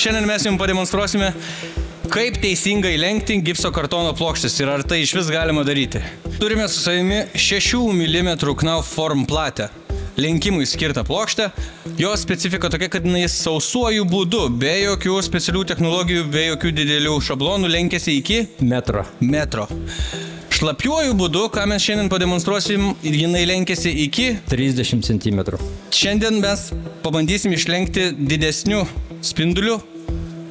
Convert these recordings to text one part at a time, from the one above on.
šiandien mes jums pademonstruosime, kaip teisingai lenkti gipso kartono plokštės ir ar tai iš vis galima daryti. Turime su savimi 6 mm Knauf Form platę, lenkimui skirtą plokštę. Jos specifika tokia, kad jis sausuoju būdu, be jokių specialių technologijų, be jokių didelių šablonų lenkiasi iki metro. Šlapiuoju būdu, ką mes šiandien pademonstruosim, jinai lenkiasi iki 30 cm. Šiandien mes pabandysim išlenkti didesnių spindulių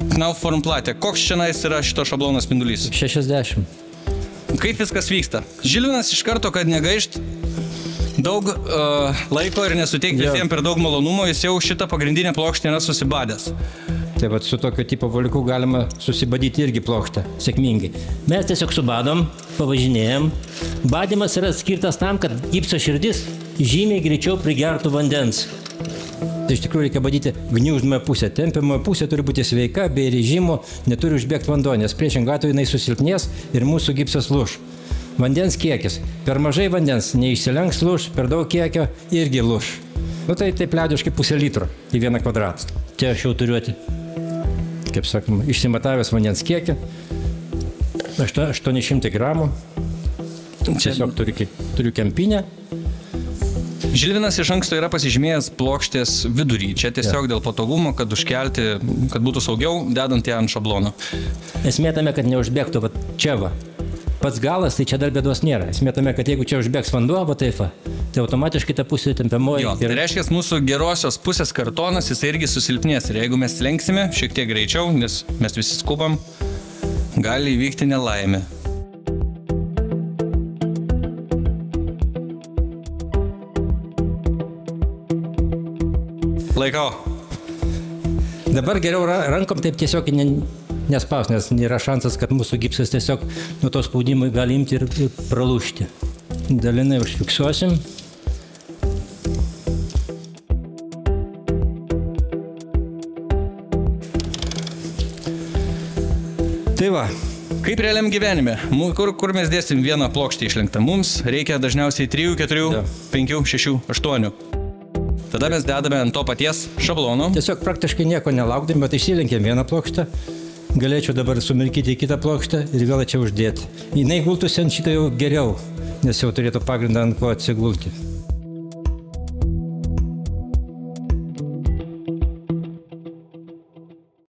Knauf Form platę. Koks šiandien yra šito šablono spindulys? 60. Kaip viskas vyksta? Žilvinas iš karto, kad negaišt daug laiko ir nesuteikti visiems per daug malonumo, jis jau šitą pagrindinę plokštę yra susibadęs. Tai vat su tokio tipo voliku galima susibadyti irgi plokštę, sėkmingai. Mes tiesiog subadom, pavažinėjom. Badymas yra skirtas tam, kad gipso širdis žymiai greičiau prigertų vandens. Tai iš tikrųjų reikia badyti gniuždamąją pusę. Tempiamoji pusė turi būti sveika, bei režimo neturi užbėgti vanduo, nes priešingą atveju jinai susilpnės ir mūsų gipsas lūš. Vandens kiekis. Per mažai vandens neišsilenks lūš, per daug kiekio irgi lūš. Nu tai taip liaudiškai pusę litro į 1 kvadratą. Čia aš jau turiuoti, kaip sakoma, išsimatavęs vandens kiekį. 800 gramų. Tiesiog turiu kempinę. Žilvinas iš anksto yra pasižymėjęs plokštės vidurį. Čia tiesiog dėl patogumo, kad užkelti, kad būtų saugiau, dedant ją ant šablono. Esmė tame, kad neužbėgtų va čia va. Pats galas, tai čia dar bėdos nėra. Esmė tame, kad jeigu čia užbėgs vanduo, va taip va, tai automatiškai ta pusė tempiamoji. Jo, tai reiškia, mūsų gerosios pusės kartonas, jis irgi susilpnės. Ir jeigu mes lenksime šiek tiek greičiau, nes mes visi skubam, gali įvykti nelaimė. Laikau. Dabar geriau rankom taip tiesiog nespaus, nes nėra šansas, kad mūsų gipsas tiesiog nuo to spaudimo gali imti ir pralūžti. Dalinai užfiksuosim. Tai va. Kaip realiam gyvenime? Kur mes dėsim vieną plokštę išlenktą? Mums reikia dažniausiai 3, 4, 5, 6, 8. Tada mes dedame ant to paties šablono. Tiesiog praktiškai nieko nelaukdami, bet išsilenkėm vieną plokštę. Galėčiau dabar sumirkyti kitą plokštę ir vėl čia uždėti. Jinai gultųsi ant šitą jau geriau, nes jau turėtų pagrindą ant ko atsigulti.